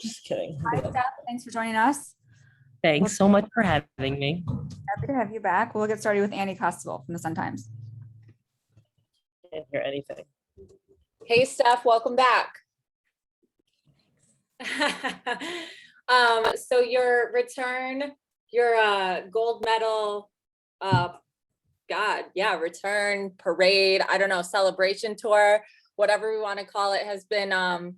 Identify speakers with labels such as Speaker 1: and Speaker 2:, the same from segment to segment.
Speaker 1: Just kidding.
Speaker 2: Hi, Steph. Thanks for joining us.
Speaker 1: Thanks so much for having me.
Speaker 2: Happy to have you back. We'll get started with Annie Costable from the Sun-Times.
Speaker 1: Can't hear anything.
Speaker 3: Hey, Steph, welcome back. So your return, your gold medal, return parade, I don't know, celebration tour, whatever we want to call it, has been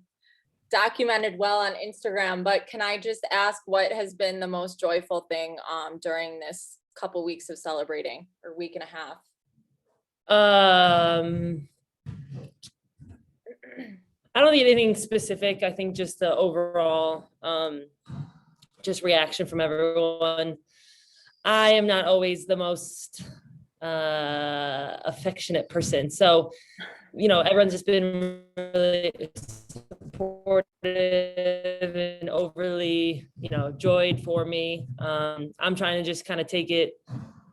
Speaker 3: documented well on Instagram. But can I just ask what has been the most joyful thing during this couple weeks of celebrating, or week and a half?
Speaker 1: I don't think anything specific. I think just the overall just reaction from everyone. I am not always the most affectionate person. So, everyone's just been really supportive and overly, joyed for me. I'm trying to just kind of take it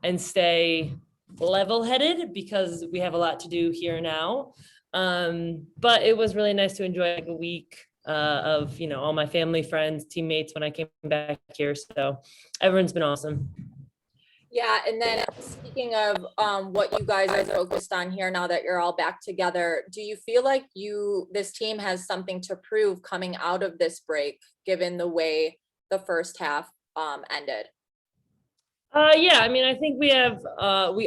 Speaker 1: and stay level-headed because we have a lot to do here now. But it was really nice to enjoy like a week of, all my family, friends, teammates when I came back here. So everyone's been awesome.
Speaker 3: Yeah, and then speaking of what you guys are focused on here now that you're all back together, do you feel like this team has something to prove coming out of this break, given the way the first half ended?
Speaker 1: Yeah, I think we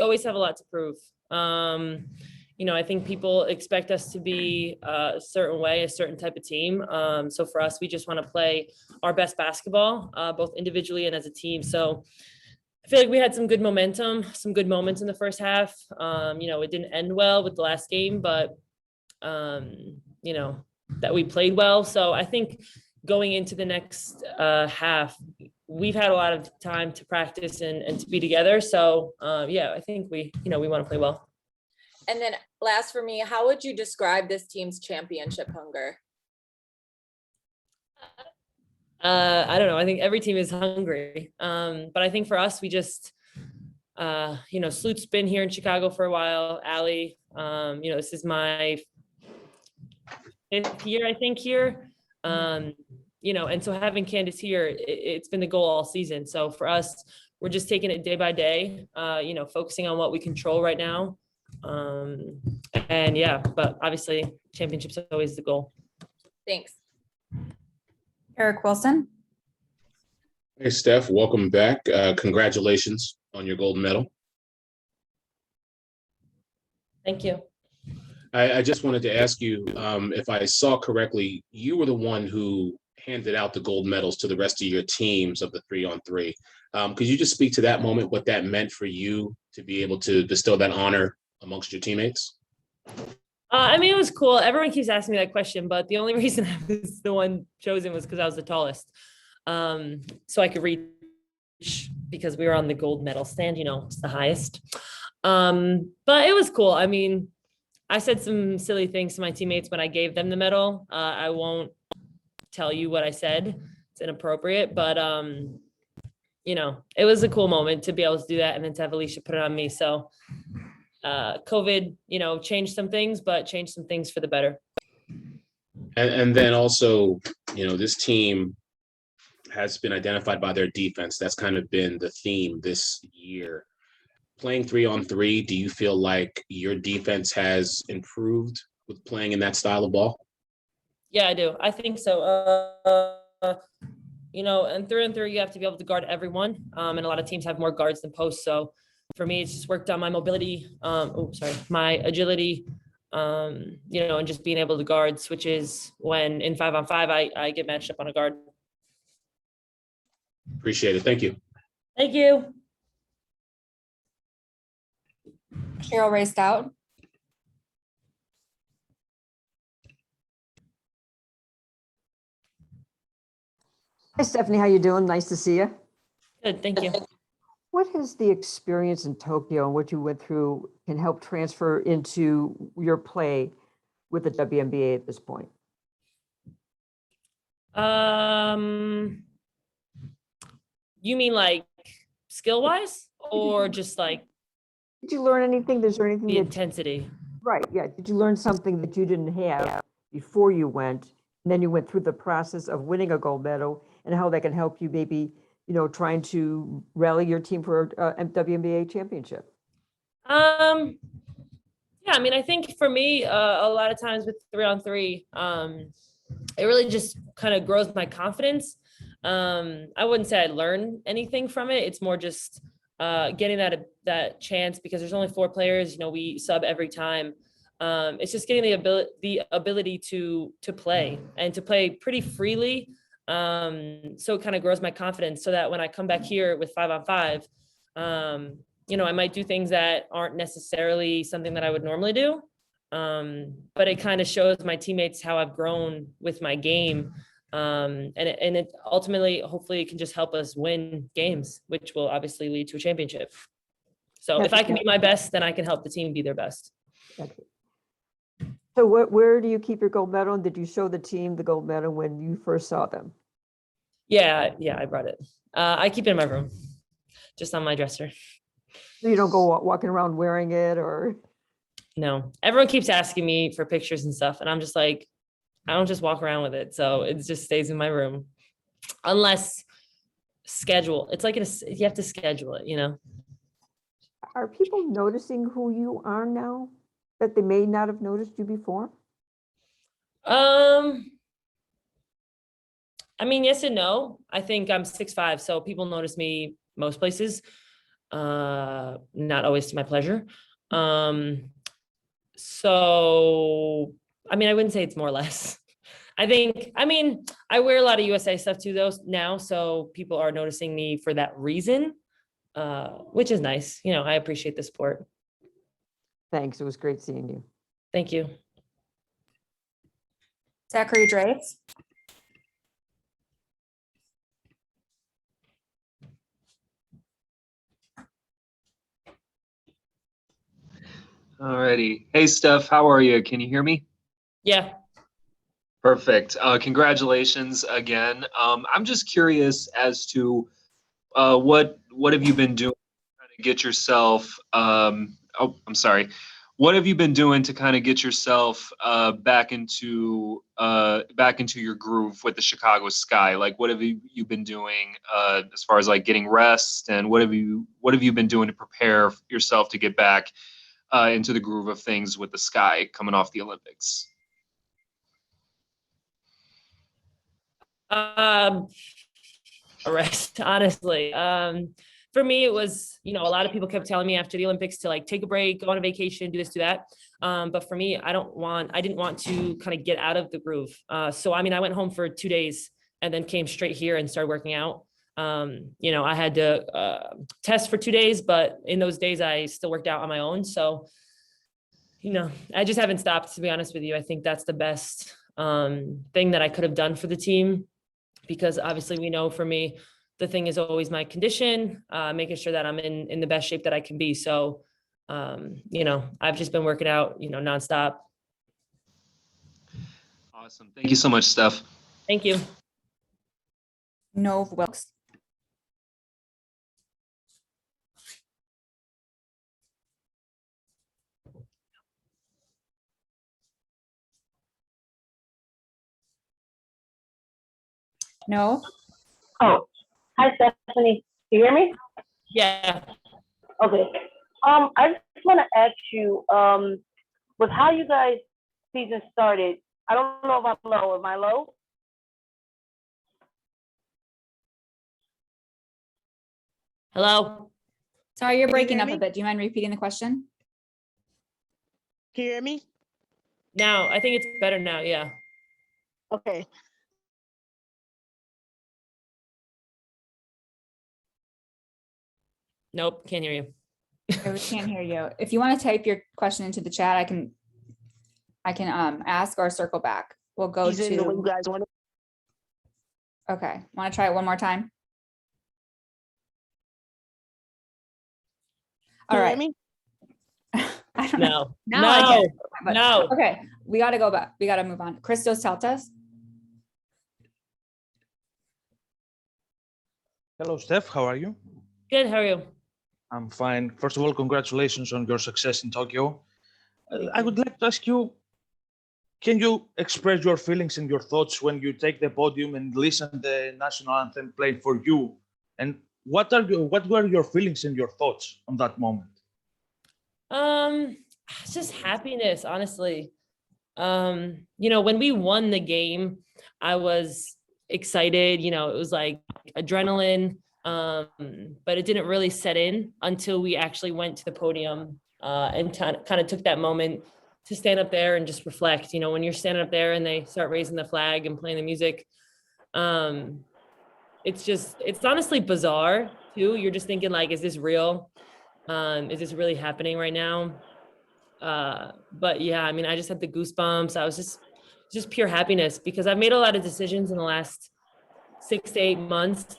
Speaker 1: always have a lot to prove. I think people expect us to be a certain way, a certain type of team. So for us, we just want to play our best basketball, both individually and as a team. So I feel like we had some good momentum, some good moments in the first half. It didn't end well with the last game, but, that we played well. So I think going into the next half, we've had a lot of time to practice and to be together. So I think we want to play well.
Speaker 3: And then last for me, how would you describe this team's championship hunger?
Speaker 1: I don't know. I think every team is hungry. But I think for us, we just, Sloot's been here in Chicago for a while. Allie, this is my 5th year, I think, here. And so having Candace here, it's been the goal all season. So for us, we're just taking it day by day, focusing on what we control right now. But obviously championships are always the goal.
Speaker 3: Thanks.
Speaker 2: Eric Wilson.
Speaker 4: Hey, Steph, welcome back. Congratulations on your gold medal.
Speaker 1: Thank you.
Speaker 4: I just wanted to ask you, if I saw correctly, you were the one who handed out the gold medals to the rest of your teams of the 3-on-3. Could you just speak to that moment, what that meant for you to be able to bestow that honor amongst your teammates?
Speaker 1: It was cool. Everyone keeps asking me that question, but the only reason I was the one chosen was because I was the tallest. So I could reach because we were on the gold medal stand, it's the highest. But it was cool. I said some silly things to my teammates when I gave them the medal. I won't tell you what I said. It's inappropriate, but it was a cool moment to be able to do that and then to have Alicia put it on me. So COVID, changed some things, but changed some things for the better.
Speaker 4: And then also, this team has been identified by their defense. That's kind of been the theme this year. Playing 3-on-3, do you feel like your defense has improved with playing in that style of ball?
Speaker 1: Yeah, I do. I think so. And 3-on-3, you have to be able to guard everyone. And a lot of teams have more guards than posts. So for me, it's just worked on my mobility, my agility, and just being able to guard switches when in 5-on-5, I get matched up on a guard.
Speaker 4: Appreciate it. Thank you.
Speaker 1: Thank you.
Speaker 2: Cheryl Ray Stout.
Speaker 5: Hi, Stephanie. How you doing? Nice to see you.
Speaker 1: Good. Thank you.
Speaker 5: What has the experience in Tokyo and what you went through can help transfer into your play with the WNBA at this point?
Speaker 1: You mean like skill-wise or just like
Speaker 5: Did you learn anything? Is there anything
Speaker 1: the
Speaker 5: that,
Speaker 1: intensity?
Speaker 5: right, yeah. Did you learn something that you didn't have before you went And then you went through the process of winning a gold medal and how that can help you maybe, trying to rally your team for a WNBA championship.
Speaker 1: Yeah, I mean, I think for me, a lot of times with 3-on-3, it really just kind of grows my confidence. I wouldn't say I learn anything from it. It's more just getting that chance because there's only 4 players. We sub every time. It's just getting the ability to play and to play pretty freely. So it kind of grows my confidence so that when I come back here with 5-on-5, I might do things that aren't necessarily something that I would normally do. But it kind of shows my teammates how I've grown with my game. And it ultimately, hopefully it can just help us win games, which will obviously lead to a championship. So if I can be my best, then I can help the team be their best.
Speaker 5: Okay. So where do you keep your gold medal? And did you show the team the gold medal when you first saw them?
Speaker 1: Yeah, I brought it. I keep it in my room, just on my dresser.
Speaker 5: You don't go walking around wearing it or?
Speaker 1: No, everyone keeps asking me for pictures and stuff. And I'm just like, I don't just walk around with it. So it just stays in my room unless schedule. It's like you have to schedule it.
Speaker 5: Are people noticing who you are now that they may not have noticed you before?
Speaker 1: I mean, yes and no. I think I'm 6'5", so people notice me most places. Not always to my pleasure. So, I mean, I wouldn't say it's more or less. I wear a lot of USA stuff too, though, now. So people are noticing me for that reason, which is nice. I appreciate the support.
Speaker 5: Thanks. It was great seeing you.
Speaker 1: Thank you.
Speaker 2: Zachary Drapes.
Speaker 6: Alrighty. Hey, Steph, how are you? Can you hear me?
Speaker 1: Yeah.
Speaker 6: Perfect. Congratulations again. I'm just curious as to what have you been doing to kind of get yourself I'm sorry. What have you been doing to kind of get yourself back into your groove with the Chicago Sky? Like, what have you been doing as far as like getting rest, and what have you been doing to prepare yourself to get back into the groove of things with the Sky coming off the Olympics?
Speaker 1: Rest, honestly. For me, it was, a lot of people kept telling me after the Olympics to like take a break, go on a vacation, do this, do that. But for me, I didn't want to kind of get out of the groove. So, I mean, I went home for 2 days and then came straight here and started working out. I had to test for 2 days, but in those days I still worked out on my own. So, I just haven't stopped, to be honest with you. I think that's the best thing that I could have done for the team, because obviously we know for me, the thing is always my condition, making sure that I'm in the best shape that I can be. So, I've just been working out, nonstop.
Speaker 6: Awesome. Thank you so much, Steph.
Speaker 1: Thank you.
Speaker 2: Nove Wilkes. No.
Speaker 7: Oh, hi Stephanie. Do you hear me?
Speaker 1: Yeah.
Speaker 7: Okay. I just want to ask you, with how you guys season started, I don't know if I'm low. Am I low?
Speaker 1: Hello.
Speaker 2: Sorry, you're
Speaker 8: Can you
Speaker 2: breaking
Speaker 8: hear
Speaker 2: up a
Speaker 8: me?
Speaker 2: bit. Do you mind repeating the question?
Speaker 8: Can you hear me?
Speaker 1: Now, I think it's better now. Yeah.
Speaker 8: Okay.
Speaker 1: Nope. Can't hear you.
Speaker 2: Okay, we can't hear you. If you want to type your question into the chat, I can ask or circle back. We'll go
Speaker 8: He's in the way you
Speaker 2: to,
Speaker 8: guys want it.
Speaker 2: okay. Want to try it one more time? All
Speaker 8: Can you
Speaker 2: right.
Speaker 8: hear me?
Speaker 2: I don't know.
Speaker 1: No.
Speaker 2: Now I
Speaker 1: No.
Speaker 2: can. But-
Speaker 1: No.
Speaker 2: Okay, we got to go back. We got to move on. Christos Teltas.
Speaker 9: Hello, Steph. How are you?
Speaker 1: Good. How are you?
Speaker 9: I'm fine. First of all, congratulations on your success in Tokyo. I would like to ask you, can you express your feelings and your thoughts when you take the podium and listen the national anthem played for you? And what were your feelings and your thoughts on that moment?
Speaker 1: It's just happiness, honestly. When we won the game, I was excited, it was like adrenaline, but it didn't really set in until we actually went to the podium, and kind of took that moment to stand up there and just reflect. When you're standing up there and they start raising the flag and playing the music, it's honestly bizarre too. You're just thinking like, is this real? Is this really happening right now? But yeah, I mean, I just had the goosebumps. I was just pure happiness because I've made a lot of decisions in the last 6 to 8 months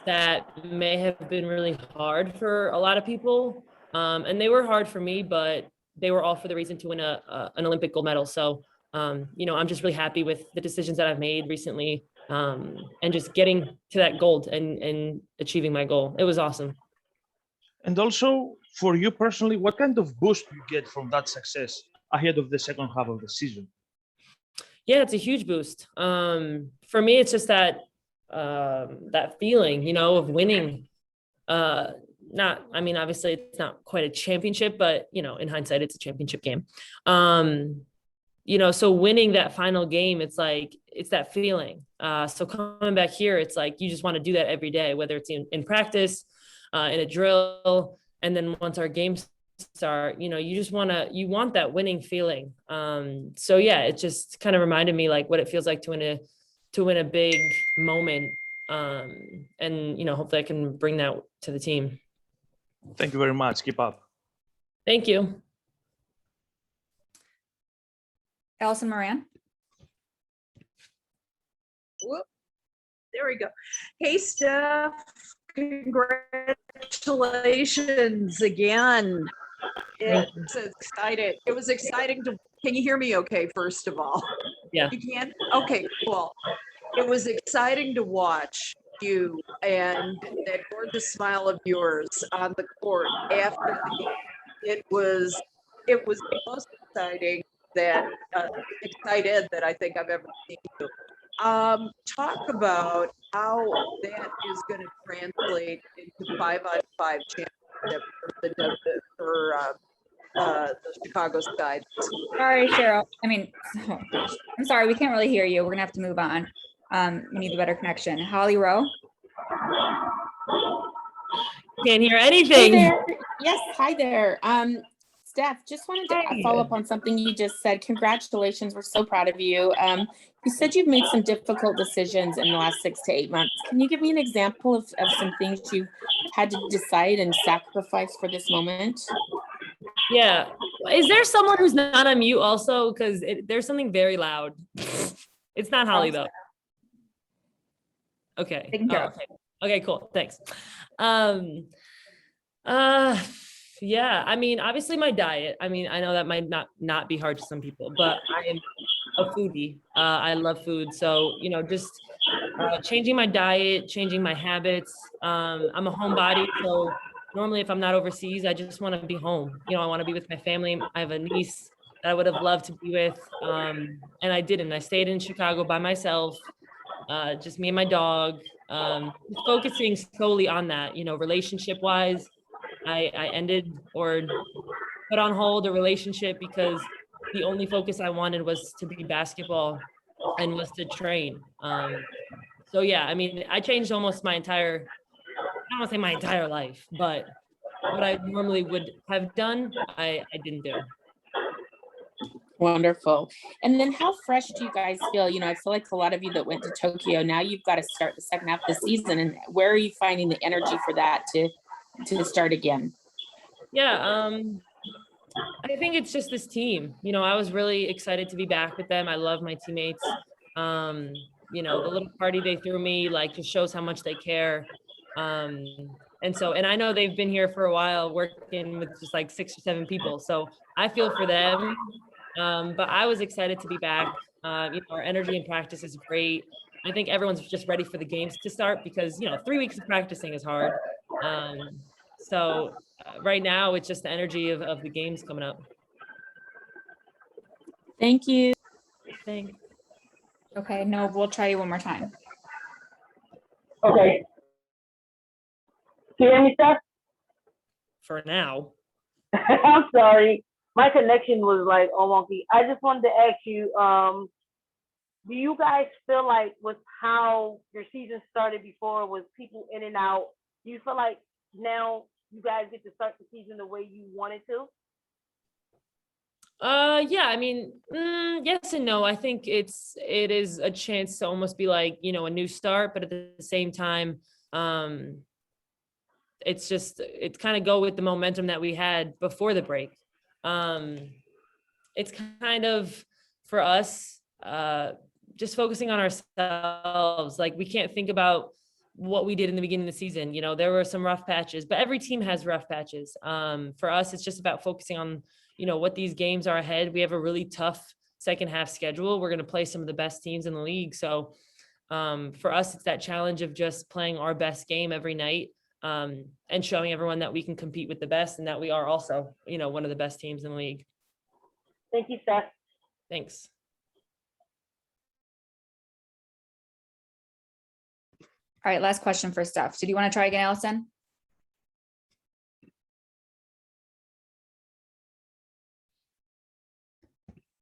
Speaker 1: that may have been really hard for a lot of people. And they were hard for me, but they were all for the reason to win an Olympic gold medal. So, I'm just really happy with the decisions that I've made recently, and just getting to that gold and achieving my goal. It was awesome.
Speaker 9: And also, for you personally, what kind of boost you get from that success ahead of the second half of the season?
Speaker 1: Yeah, it's a huge boost. For me, it's just that feeling, of winning. Obviously it's not quite a championship, but in hindsight, it's a championship game. So winning that final game, it's that feeling. So coming back here, it's like, you just want to do that every day, whether it's in practice, in a drill. And then once our games start, you want that winning feeling. So yeah, it just kind of reminded me like what it feels like to win a big moment. And hopefully I can bring that to the team.
Speaker 9: Thank you very much. Keep up.
Speaker 1: Thank you.
Speaker 2: Allison Moran.
Speaker 10: Whoop. There we go. Hey, Steph. Congratulations again. It's exciting. It was exciting to, can you hear me okay, first of all?
Speaker 1: Yeah.
Speaker 10: You can? Okay, cool. It was exciting to watch you and that gorgeous smile of yours on the court after the game. It was the most exciting excited that I think I've ever seen you. Talk about how that is going to translate into 5-on-5 championship for the Chicago Sky.
Speaker 2: Sorry, Cheryl. Oh gosh, I'm sorry. We can't really hear you. We're gonna have to move on. We need a better connection. Holly Rowe.
Speaker 1: Can't hear anything.
Speaker 11: Hey there. Yes, hi there. Steph, just wanted to follow up on something you just said. Congratulations. We're so proud of you. You said you've made some difficult decisions in the last 6 to 8 months. Can you give me an example of some things you've had to decide and sacrifice for this moment?
Speaker 1: Yeah. Is there someone who's not on mute also? Because there's something very loud. It's not Holly though. Okay. Okay, cool. Thanks. Yeah, obviously my diet. I know that might not be hard to some people, but I am a foodie. I love food. So, just changing my diet, changing my habits. I'm a homebody. So normally if I'm not overseas, I just want to be home. I want to be with my family. I have a niece that I would have loved to be with. And I didn't. I stayed in Chicago by myself, just me and my dog, focusing solely on that, relationship wise. I ended or put on hold a relationship because the only focus I wanted was to be basketball and was to train. So yeah, I changed almost my entire, I don't want to say my entire life, but what I normally would have done, I didn't do.
Speaker 11: Wonderful. And then how fresh do you guys feel? I feel like a lot of you that went to Tokyo, now you've got to start the second half of the season. And where are you finding the energy for that to start again?
Speaker 1: Yeah, I think it's just this team. I was really excited to be back with them. I love my teammates. The little party they threw me just shows how much they care. And I know they've been here for a while working with just 6 or 7 people. So I feel for them. But I was excited to be back. Our energy in practice is great. I think everyone's just ready for the games to start because 3 weeks of practicing is hard. So right now it's just the energy of the games coming up.
Speaker 11: Thank you.
Speaker 1: Thanks.
Speaker 2: Okay, no, we'll try you one more time.
Speaker 7: Okay. Can you hear me, Steph?
Speaker 1: For now.
Speaker 7: I'm sorry. My connection was like all wonky. I just wanted to ask you, do you guys feel like with how your season started before, with people in and out, do you feel like now you guys get to start the season the way you wanted to?
Speaker 1: Yeah, I mean, yes and no. I think it is a chance to almost be like, you know, a new start, but at the same time, it's kind of go with the momentum that we had before the break. It's kind of for us, just focusing on ourselves. Like we can't think about what we did in the beginning of the season. You know, there were some rough patches, but every team has rough patches. For us, it's just about focusing on, you know, what these games are ahead. We have a really tough second half schedule. We're going to play some of the best teams in the league. So for us, it's that challenge of just playing our best game every night, and showing everyone that we can compete with the best and that we are also, you know, one of the best teams in the league.
Speaker 7: Thank you, Steph.
Speaker 1: Thanks.
Speaker 2: All right, last question for Steph. So do you want to try again, Allison?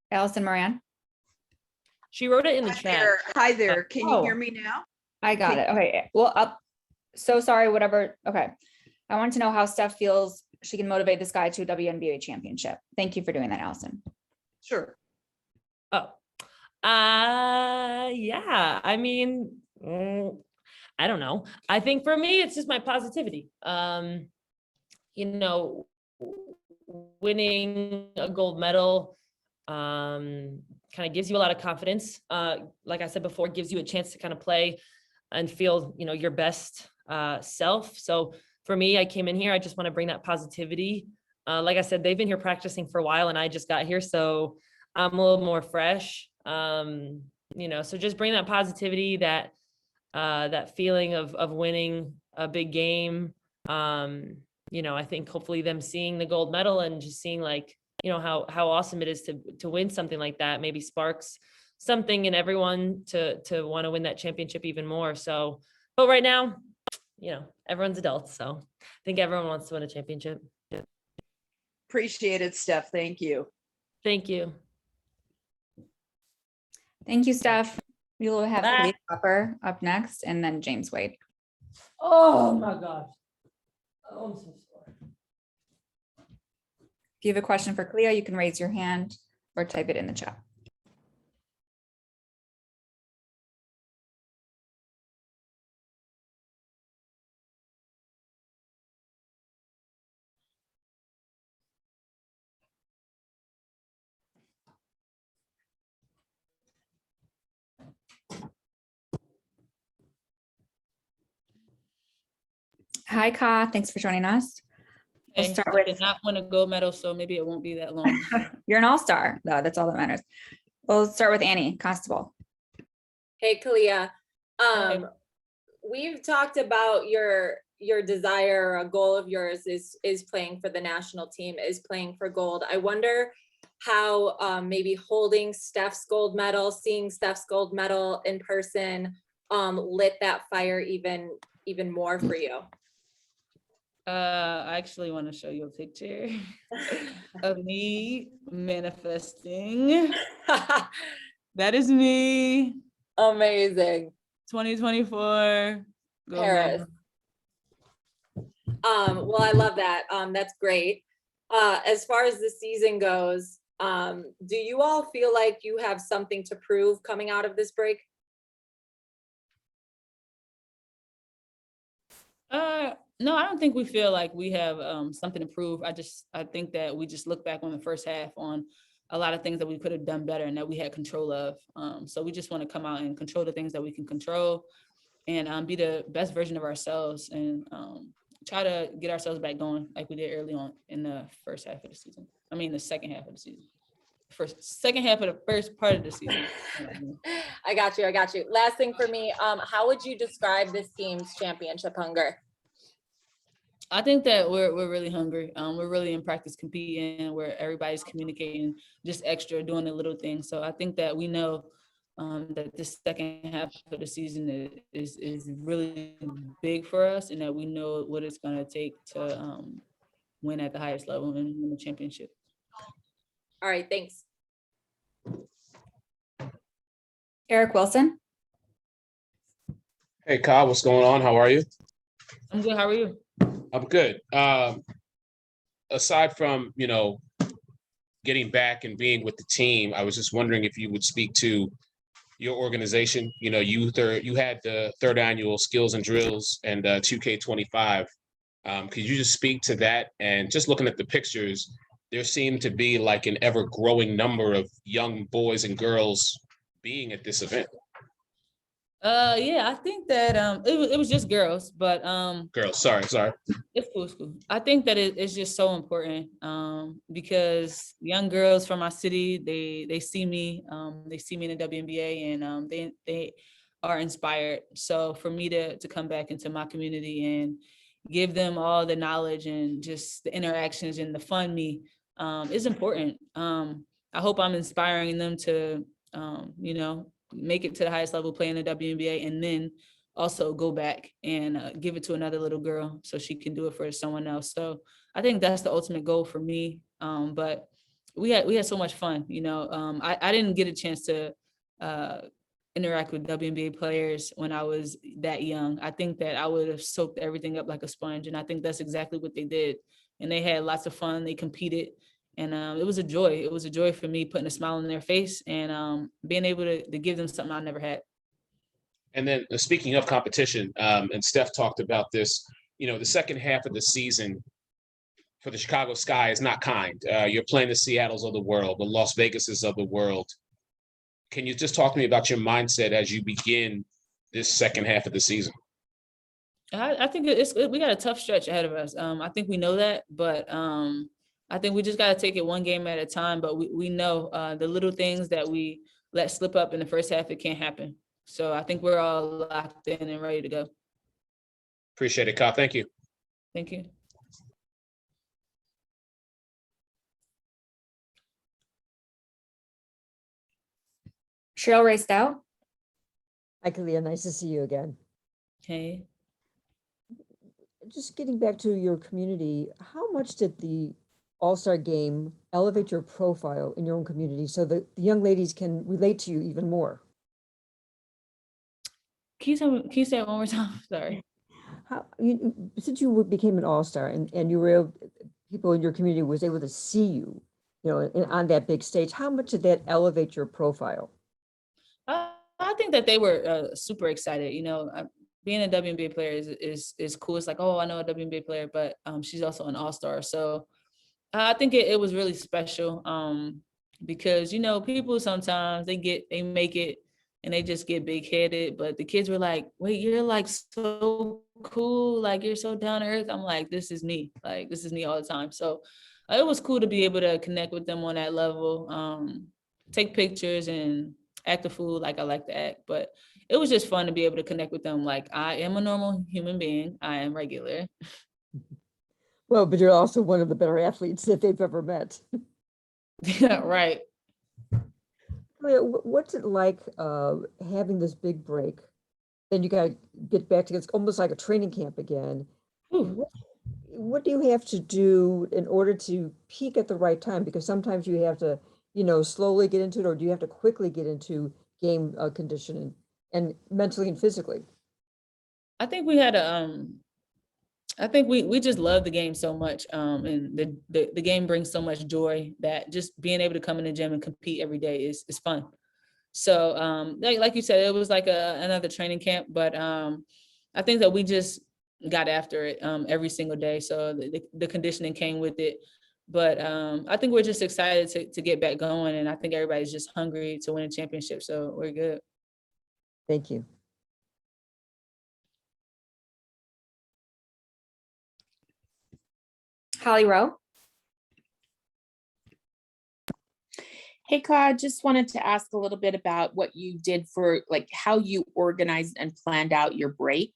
Speaker 2: Allison Moran?
Speaker 1: She wrote it in the
Speaker 10: Hi
Speaker 1: chat.
Speaker 10: there. Hi there. Can you
Speaker 2: Oh.
Speaker 10: hear me now?
Speaker 2: I got it. Okay, well, up. So sorry, whatever. Okay. I want to know how Steph feels she can motivate this guy to a WNBA championship. Thank you for doing that, Allison.
Speaker 10: Sure.
Speaker 1: Oh, yeah. I mean, I don't know. I think for me, it's just my positivity. You know, winning a gold medal, kind of gives you a lot of confidence. Like I said before, gives you a chance to kind of play and feel, you know, your best self. So for me, I came in here, I just want to bring that positivity. Like I said, they've been here practicing for a while and I just got here. So I'm a little more fresh, you know, so just bring that positivity, that feeling of winning a big game. You know, I think hopefully them seeing the gold medal and just seeing like, you know, how awesome it is to win something like that, maybe sparks something in everyone to want to win that championship even more. So, but right now, you know, everyone's adults. So I think everyone wants to win a championship.
Speaker 10: Appreciate it, Steph. Thank you.
Speaker 1: Thank you.
Speaker 2: Thank you, Steph. We will have
Speaker 1: Bye.
Speaker 2: Clea Copper up next and then James Wade.
Speaker 1: Oh my gosh. Oh, I'm so sorry.
Speaker 2: If you have a question for Clea, you can raise your hand or type it in the chat. Hi, Ka. Thanks for joining us. We'll
Speaker 12: Thanks.
Speaker 2: start
Speaker 12: I
Speaker 2: with,
Speaker 12: did not win a gold medal, so maybe it won't be that long.
Speaker 2: you're an all-star, though. That's all that matters. We'll start with Annie Constable.
Speaker 3: Hey, Kalia.
Speaker 12: Hi.
Speaker 3: We've talked about your desire, a goal of yours is playing for the national team, is playing for gold. I wonder how maybe holding Steph's gold medal, seeing Steph's gold medal in person, lit that fire even more for you.
Speaker 12: I actually want to show you a picture of me manifesting. That is me.
Speaker 3: Amazing.
Speaker 12: 2024. gold
Speaker 3: Paris.
Speaker 12: medal.
Speaker 3: Well, I love that. That's great. As far as the season goes, do you all feel like you have something to prove coming out of this break?
Speaker 12: No, I don't think we feel like we have something to prove. I think that we just look back on the first half on a lot of things that we could have done better and that we had control of. So we just want to come out and control the things that we can control and be the best version of ourselves and try to get ourselves back going like we did early on in the first half of the season. I mean, the second half of the season. Second half of the first part of the season.
Speaker 3: I got you. Last thing for me, how would you describe this team's championship hunger?
Speaker 12: I think that we're really hungry. We're really in practice competing where everybody's communicating just extra, doing the little things. So I think that we know that this second half of the season is really big for us, and that we know what it's going to take to win at the highest level and win the championship.
Speaker 3: All right, thanks.
Speaker 2: Eric Wilson.
Speaker 4: Hey, Kyle, what's going on? How are you?
Speaker 12: I'm good. How are you?
Speaker 4: I'm good. Aside from, getting back and being with the team, I was just wondering if you would speak to your organization. You had the third annual skills and drills and 2K25. Could you just speak to that? And just looking at the pictures, there seemed to be like an ever growing number of young boys and girls being at this event.
Speaker 12: Yeah, I think that it was just girls, but
Speaker 4: Girls, sorry.
Speaker 12: it's cool, it's cool. I think that it's just so important because young girls from my city, they see me in the WNBA, and they are inspired. So for me to come back into my community and give them all the knowledge and just the interactions and the fun me is important. I hope I'm inspiring them to make it to the highest level, play in the WNBA, and then also go back and give it to another little girl so she can do it for someone else. So I think that's the ultimate goal for me. But we had so much fun. I didn't get a chance to interact with WNBA players when I was that young. I think that I would have soaked everything up like a sponge, and I think that's exactly what they did. And they had lots of fun. They competed. And it was a joy. It was a joy for me, putting a smile on their face and being able to give them something I never had.
Speaker 4: And then speaking of competition, and Steph talked about this, the second half of the season for the Chicago Sky is not kind. You're playing the Seattles of the world, the Las Vegases of the world. Can you just talk to me about your mindset as you begin this second half of the season?
Speaker 12: I think we got a tough stretch ahead of us. I think we know that, but I think we just got to take it one game at a time. But we know the little things that we let slip up in the first half, it can't happen. So I think we're all locked in and ready to go.
Speaker 4: Appreciate it, Kyle. Thank you.
Speaker 12: Thank you.
Speaker 2: Cheryl raced out.
Speaker 5: Hi, Kalia. Nice to see you again.
Speaker 12: Hey.
Speaker 5: Just getting back to your community, how much did the All-Star game elevate your profile in your own community so that the young ladies can relate to you even more?
Speaker 12: Can you say it one more time? Sorry.
Speaker 5: Since you became an All-Star and you were able, people in your community was able to see you, on that big stage, how much did that elevate your profile?
Speaker 12: I think that they were super excited. Being a WNBA player is cool. It's like, oh, I know a WNBA player, but she's also an All-Star. So I think it was really special because, people sometimes they make it and they just get big headed, but the kids were like, wait, you're like so cool. Like you're so down to earth. I'm like, this is me. Like, this is me all the time. So it was cool to be able to connect with them on that level, take pictures and act a fool like I like to act. But it was just fun to be able to connect with them. Like, I am a normal human being. I am regular.
Speaker 5: Well, but you're also one of the better athletes that they've ever met.
Speaker 12: Yeah, right.
Speaker 5: What's it like having this big break? Then you got to get back to it's almost like a training camp again. What do you have to do in order to peak at the right time? Because sometimes you have to, slowly get into it, or do you have to quickly get into game conditioning and mentally and physically?
Speaker 12: I think we had I think we just love the game so much, and the game brings so much joy that just being able to come in the gym and compete every day is fun. So like you said, it was like another training camp, but I think that we just got after it every single day. So the conditioning came with it. But I think we're just excited to get back going, and I think everybody's just hungry to win a championship. So we're good.
Speaker 5: Thank you.
Speaker 2: Holly Rowe.
Speaker 11: Hey, Claude, just wanted to ask a little bit about what you did for, like, how you organized and planned out your break.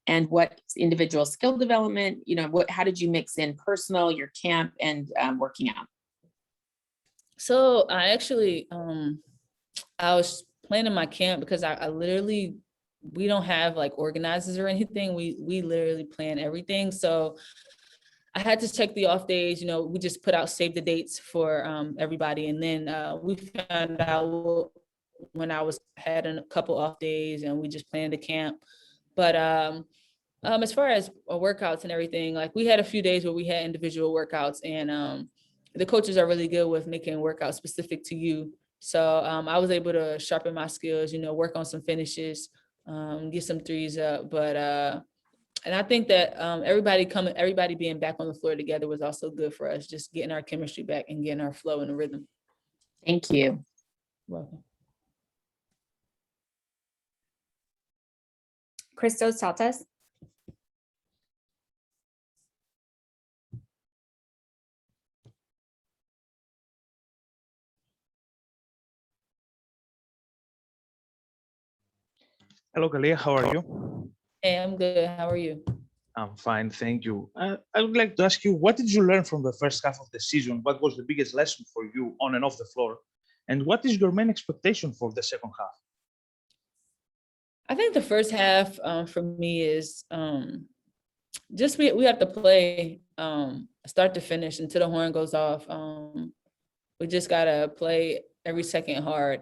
Speaker 11: and what individual skill development, how did you mix in personal, your camp, and working out?
Speaker 12: So I actually, I was planning my camp because I literally, we don't have like organizers or anything. We literally plan everything. So I had to check the off days, we just put out save the dates for everybody. And then we found out when I had a couple off days and we just planned the camp. But as far as workouts and everything, like we had a few days where we had individual workouts, and the coaches are really good with making workouts specific to you. So I was able to sharpen my skills, work on some finishes, get some threes up. But and I think that everybody being back on the floor together was also good for us, just getting our chemistry back and getting our flow and the rhythm.
Speaker 11: Thank you.
Speaker 12: Welcome.
Speaker 2: Christos Saltas.
Speaker 9: Hello, Kalia. How are you?
Speaker 12: Hey, I'm good. How are you?
Speaker 9: I'm fine, thank you. I would like to ask you, what did you learn from the first half of the season? What was the biggest lesson for you on and off the floor? And what is your main expectation for the second half?
Speaker 12: I think the first half for me is just we have to play start to finish until the horn goes off. We just gotta play every second hard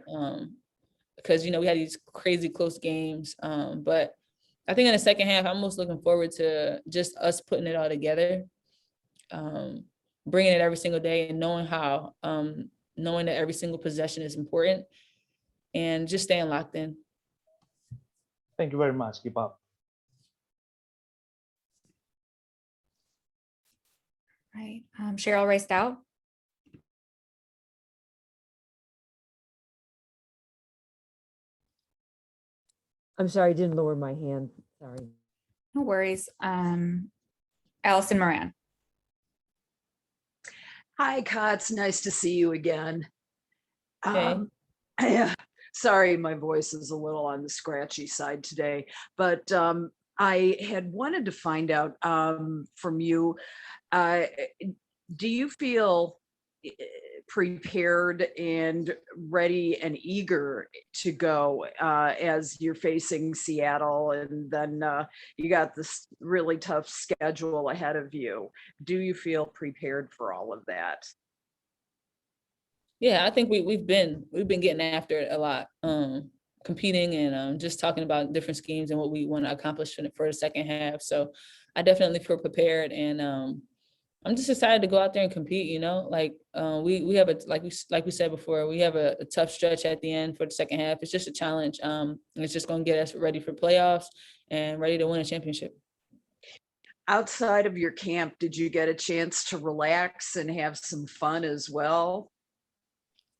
Speaker 12: because we had these crazy close games. But I think in the second half, I'm most looking forward to just us putting it all together, bringing it every single day, and knowing that every single possession is important, and just staying locked in.
Speaker 9: Thank you very much. Keep up.
Speaker 2: Right. Cheryl Rice Stout.
Speaker 5: I'm sorry, I didn't lower my hand. Sorry.
Speaker 2: No worries. Allison Moran.
Speaker 10: Hi, Katz. Nice to see you again.
Speaker 12: Hey.
Speaker 10: Sorry, my voice is a little on the scratchy side today, but I had wanted to find out from you, do you feel prepared and ready and eager to go as you're facing Seattle, and then you got this really tough schedule ahead of you? Do you feel prepared for all of that?
Speaker 12: Yeah, I think we've been getting after it a lot, competing and just talking about different schemes and what we want to accomplish for the second half. So I definitely feel prepared, and I'm just excited to go out there and compete. We have like we said before, we have a tough stretch at the end for the second half. It's just a challenge. It's just going to get us ready for playoffs and ready to win a championship.
Speaker 10: Outside of your camp, did you get a chance to relax and have some fun as well?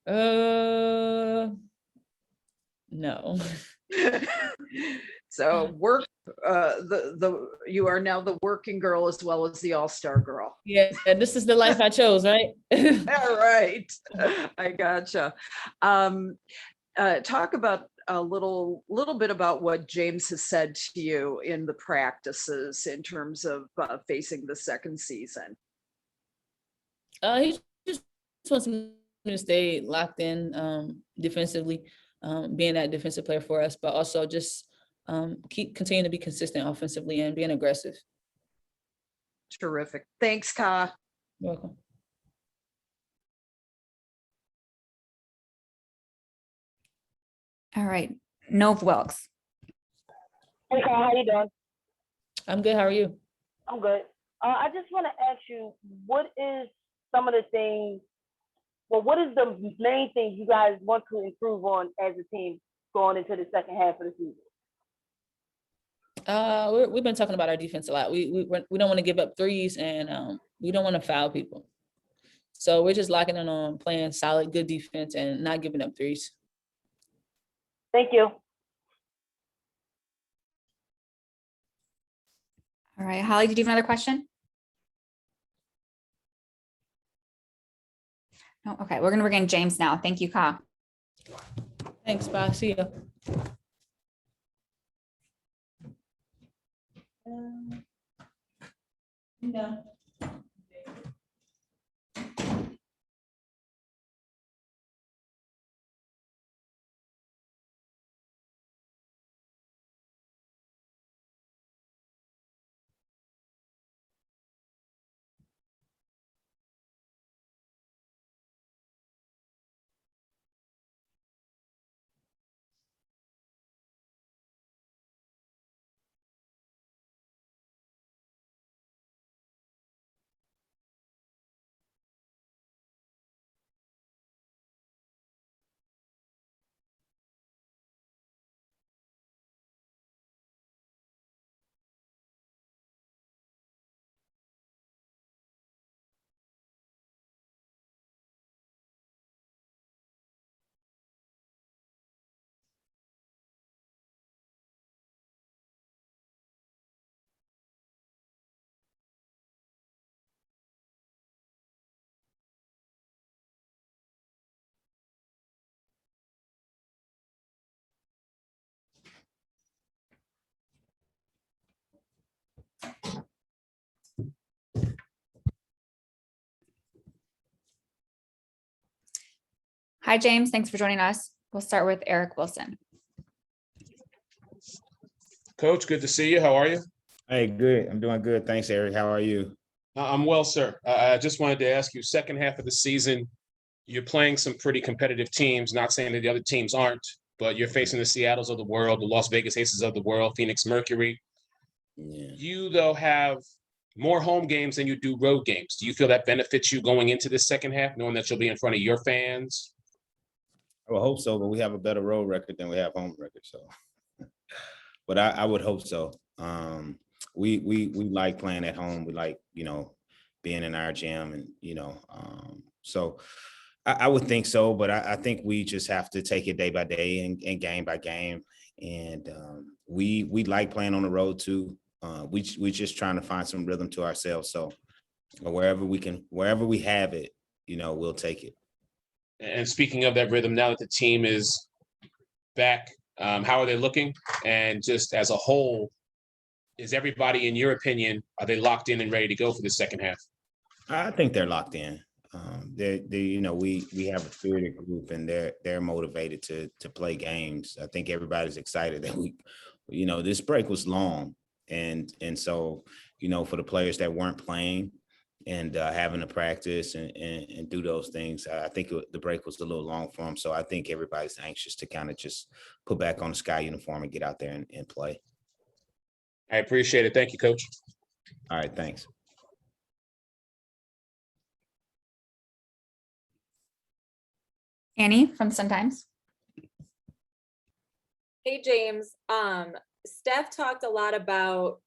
Speaker 12: No.
Speaker 10: So work, you are now the working girl as well as the all-star girl.
Speaker 12: Yeah, this is the life I chose, right?
Speaker 10: All right, I gotcha. Talk about a little bit about what James has said to you in the practices in terms of facing the second season.
Speaker 12: He just wants me to stay locked in defensively, being that defensive player for us, but also just continue to be consistent offensively and being aggressive.
Speaker 10: Terrific. Thanks, Ka.
Speaker 12: You're welcome.
Speaker 2: All right. Nove Wilkes.
Speaker 7: Hey, Carl, how you doing?
Speaker 12: I'm good. How are you?
Speaker 7: I'm good. I just want to ask you, what is some of the things, what is the main thing you guys want to improve on as a team going into the second half of the season?
Speaker 12: We've been talking about our defense a lot. We don't want to give up threes, and we don't want to foul people. So we're just locking in on playing solid, good defense and not giving up threes.
Speaker 7: Thank you.
Speaker 2: All right. Holly, did you have another question? No. Okay. We're going to bring in James now. Thank you, Ka.
Speaker 12: Thanks. Bye. See ya. No.
Speaker 2: Hi, James. Thanks for joining us. We'll start with Eric Wilson.
Speaker 4: Coach, good to see you. How are you?
Speaker 13: Hey, good. I'm doing good. Thanks, Eric. How are you?
Speaker 4: I'm well, sir. I just wanted to ask you, second half of the season, you're playing some pretty competitive teams, not saying that the other teams aren't, but you're facing the Seattles of the world, the Las Vegas Aces of the world, Phoenix Mercury.
Speaker 13: Yeah.
Speaker 4: You, though, have more home games than you do road games. Do you feel that benefits you going into this second half, knowing that you'll be in front of your fans?
Speaker 13: I would hope so, but we have a better road record than we have home record. So, but I would hope so. We like playing at home. We like, being in our gym and, so I would think so, but I think we just have to take it day by day and game by game. And we like playing on the road too. We just trying to find some rhythm to ourselves. So wherever we have it, we'll take it.
Speaker 4: And speaking of that rhythm, now that the team is back, how are they looking? And just as a whole, is everybody, in your opinion, are they locked in and ready to go for the second half?
Speaker 13: I think they're locked in. We have a spirited group and they're motivated to play games. I think everybody's excited that this break was long. And so, for the players that weren't playing and having to practice and do those things, I think the break was a little long for them. So I think everybody's anxious to kind of just put back on the Sky uniform and get out there and play.
Speaker 4: I appreciate it. Thank you, Coach.
Speaker 13: All right, thanks.
Speaker 2: Annie from Sun-Times.
Speaker 3: Hey, James. Steph talked a lot about,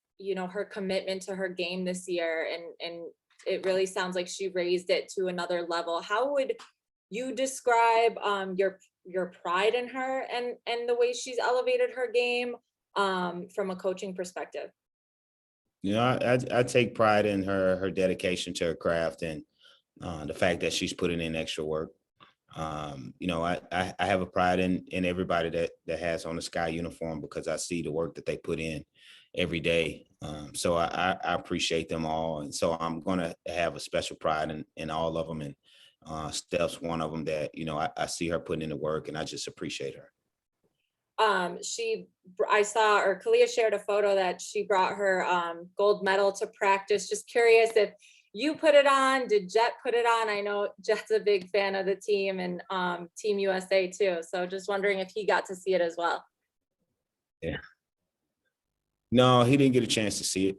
Speaker 3: her commitment to her game this year, and it really sounds like she raised it to another level. How would you describe your pride in her and the way she's elevated her game from a coaching perspective?
Speaker 13: I take pride in her dedication to her craft and the fact that she's putting in extra work. I have a pride in everybody that has on the Sky uniform because I see the work that they put in every day. So I appreciate them all. And so I'm going to have a special pride in all of them. And Steph's one of them that, I see her putting in the work and I just appreciate her.
Speaker 3: I saw, or Kalia shared a photo that she brought her gold medal to practice. Just curious if you put it on, did Jet put it on? I know Jet's a big fan of the team and Team USA too. So just wondering if he got to see it as well.
Speaker 13: Yeah. No, he didn't get a chance to see it.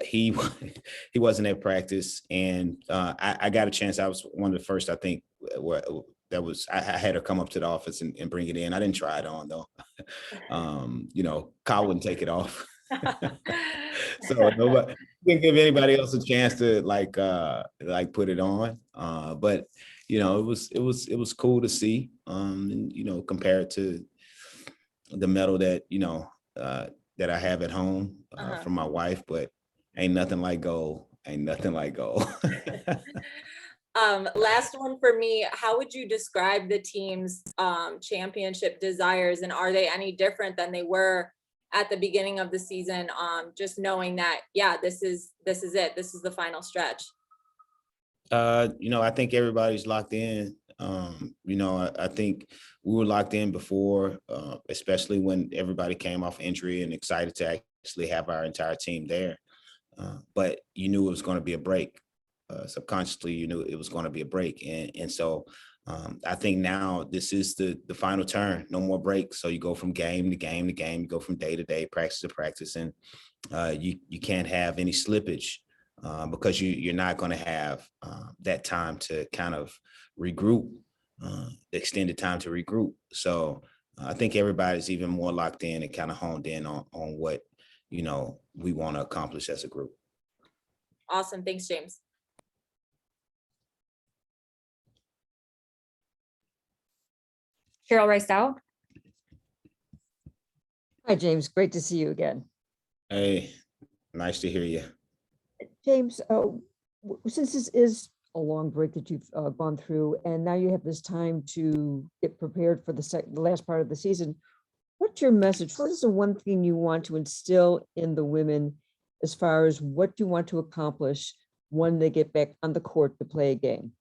Speaker 13: He wasn't at practice and I got a chance. I was one of the first, I think, I had her come up to the office and bring it in. I didn't try it on though. Kyle wouldn't take it off. So nobody didn't give anybody else a chance to put it on. But it was cool to see, and compared to the medal that that I have at home from my wife, but ain't nothing like gold.
Speaker 3: Last one for me. How would you describe the team's championship desires, and are they any different than they were at the beginning of the season, just knowing that, yeah, this is it. This is the final stretch.
Speaker 13: I think everybody's locked in. I think we were locked in before, especially when everybody came off injury and excited to actually have our entire team there. But you knew it was going to be a break. Subconsciously, you knew it was going to be a break. And so I think now this is the final turn, no more breaks. So you go from game to game to game, you go from day to day, practice to practice, and you can't have any slippage. Because you're not going to have that time to kind of regroup, extended time to regroup. So I think everybody's even more locked in and kind of honed in on what, we want to accomplish as a group.
Speaker 3: Awesome. Thanks, James.
Speaker 2: Cheryl Rice out.
Speaker 5: Hi, James. Great to see you again.
Speaker 13: Hey, nice to hear you.
Speaker 5: James, since this is a long break that you've gone through, and now you have this time to get prepared for the last part of the season, what's your message? What is the one thing you want to instill in the women as far as what you want to accomplish when they get back on the court to play a game?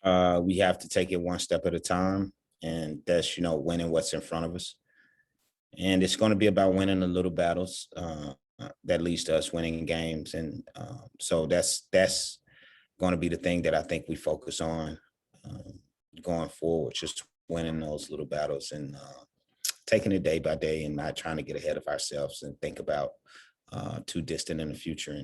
Speaker 13: We have to take it one step at a time, and that's, winning what's in front of us. And it's going to be about winning the little battles. That leads to us winning games. And so that's going to be the thing that I think we focus on going forward, just winning those little battles and taking it day by day and not trying to get ahead of ourselves and think about too distant in the future.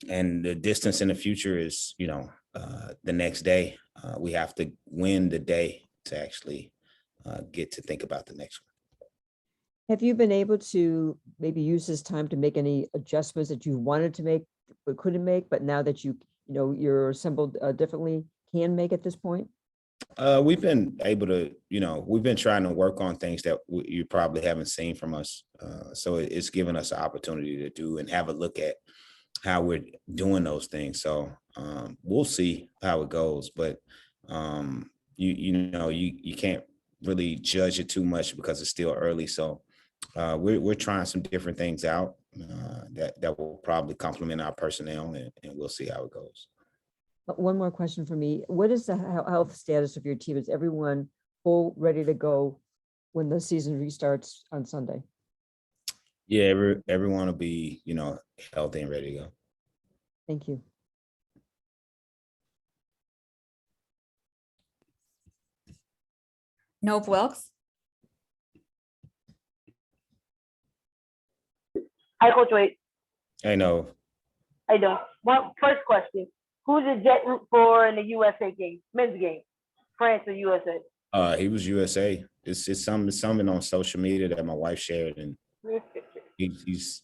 Speaker 13: And the distance in the future is, the next day. We have to win the day to actually get to think about the next one.
Speaker 5: Have you been able to maybe use this time to make any adjustments that you wanted to make but couldn't make, but now that you're assembled differently, can make at this point?
Speaker 13: We've been able to, we've been trying to work on things that you probably haven't seen from us. So it's given us an opportunity to do and have a look at how we're doing those things. So we'll see how it goes, but you can't really judge it too much because it's still early. So we're trying some different things out that will probably complement our personnel, and we'll see how it goes.
Speaker 5: But one more question for me. What is the health status of your team? Is everyone full, ready to go when the season restarts on Sunday?
Speaker 13: Yeah, everyone will be, healthy and ready to go.
Speaker 5: Thank you.
Speaker 2: Nove Wilkes.
Speaker 7: Hi, Coach Wade.
Speaker 13: I know.
Speaker 7: I don't. One first question: who's the Jet root for in the USA game, men's game, France or USA?
Speaker 13: He was USA. It's something on social media that my wife shared, and he's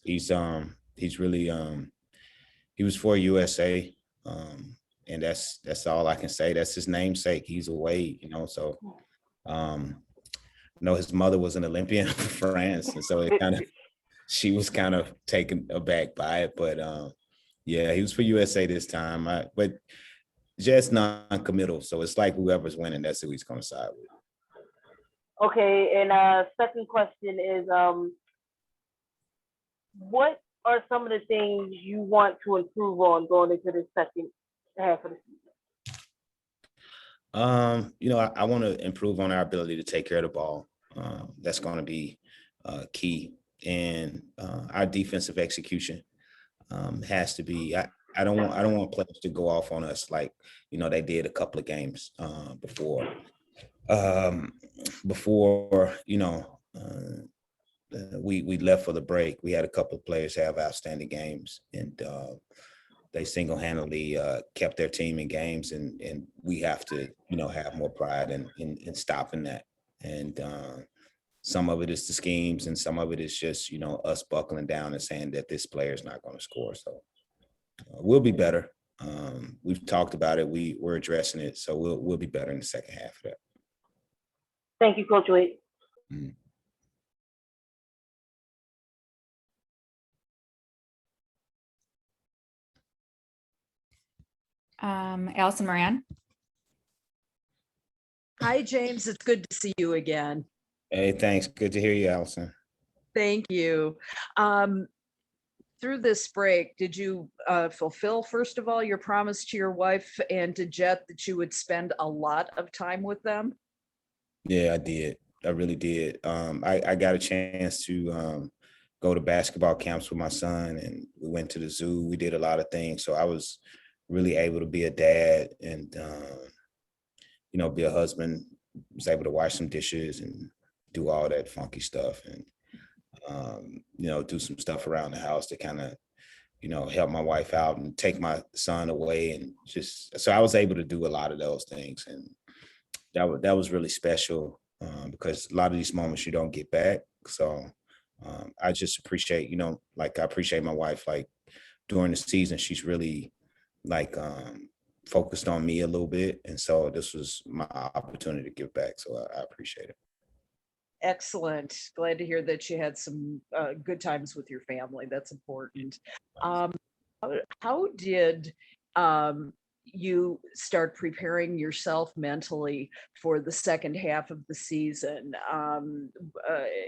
Speaker 13: really he was for USA, and that's all I can say. That's his namesake. He's a Wade, so his mother was an Olympian for France, and so she was kind of taken aback by it, but yeah, he was for USA this time. But just non-committal, so it's like whoever's winning, that's who he's going to side with.
Speaker 7: Okay, and second question is, what are some of the things you want to improve on going into the second half of the season?
Speaker 13: I want to improve on our ability to take care of the ball. That's going to be key, and our defensive execution has to be. I don't want players to go off on us like they did a couple of games before. We left for the break. We had a couple of players have outstanding games, and they single-handedly kept their team in games, and we have to have more pride in stopping that. And some of it is the schemes, and some of it is just us buckling down and saying that this player is not going to score. So we'll be better. We've talked about it. We're addressing it, so we'll be better in the second half of that.
Speaker 7: Thank you, Coach Wade.
Speaker 13: Mm-hmm.
Speaker 2: Allison Moran.
Speaker 10: Hi, James. It's good to see you again.
Speaker 13: Hey, thanks. Good to hear you, Allison.
Speaker 10: Thank you. Through this break, did you fulfill, first of all, your promise to your wife and to Jet that you would spend a lot of time with them?
Speaker 13: Yeah, I did. I really did. I got a chance to go to basketball camps with my son, and we went to the zoo. We did a lot of things. So I was really able to be a dad and, be a husband, was able to wash some dishes and do all that funky stuff and, do some stuff around the house to kind of, help my wife out and take my son away. And just, so I was able to do a lot of those things. And that was really special because a lot of these moments you don't get back. So I just appreciate, I appreciate my wife, like during the season, she's really like focused on me a little bit. And so this was my opportunity to give back. So I appreciate it.
Speaker 10: Excellent. Glad to hear that you had some good times with your family. That's important. How did you start preparing yourself mentally for the second half of the season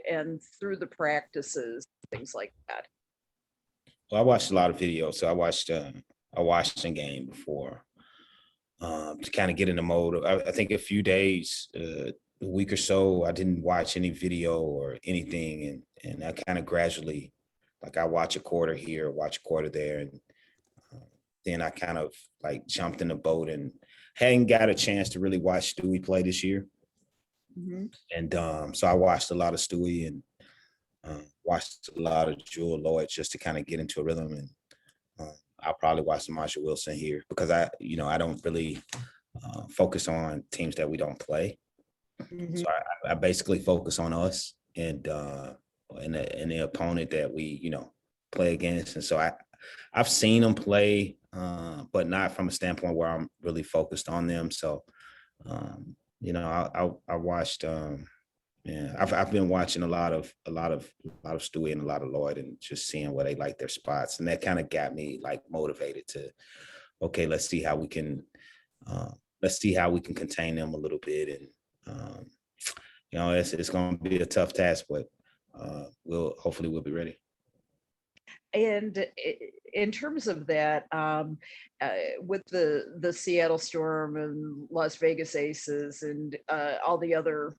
Speaker 10: and through the practices, things like that?
Speaker 13: Well, I watched a lot of videos. So I watched a Washington game before to kind of get in the mode. I think a few days, a week or so, I didn't watch any video or anything. And I kind of gradually, like I watch a quarter here, watch a quarter there. And then I kind of like jumped in the boat and hadn't got a chance to really watch Stewie play this year.
Speaker 10: Mm-hmm.
Speaker 13: And so I watched a lot of Stewie and watched a lot of Jewel Lloyd just to kind of get into a rhythm. And I'll probably watch some Marsha Wilson here because I don't really focus on teams that we don't play.
Speaker 10: Mm-hmm.
Speaker 13: So I basically focus on us and the opponent that we, play against. And so I've seen them play, but not from a standpoint where I'm really focused on them. So, I watched, I've been watching a lot of Stewie and a lot of Lloyd and just seeing where they like their spots. And that kind of got me like motivated to, okay, let's see how we can contain them a little bit. And, it's going to be a tough task, but hopefully we'll be ready.
Speaker 10: And in terms of that, with the Seattle Storm and Las Vegas Aces and all the other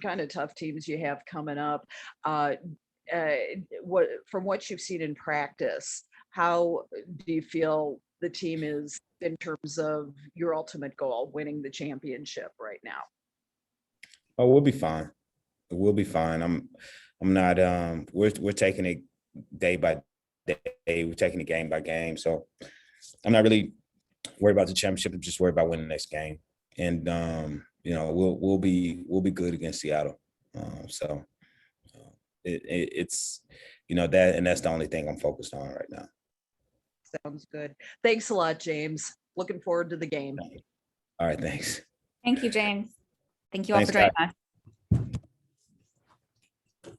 Speaker 10: kind of tough teams you have coming up, from what you've seen in practice, how do you feel the team is in terms of your ultimate goal, winning the championship right now?
Speaker 13: Oh, we'll be fine. We'll be fine. I'm not. We're taking it day by day. We're taking it game by game. So I'm not really worried about the championship. I'm just worried about winning the next game. And we'll be good against Seattle. So it's that, and that's the only thing I'm focused on right now.
Speaker 10: Sounds good. Thanks a lot, James. Looking forward to the game.
Speaker 13: All right, thanks.
Speaker 2: Thank you, James. Thank you all
Speaker 13: Thanks,
Speaker 2: for joining
Speaker 13: guys.
Speaker 2: us.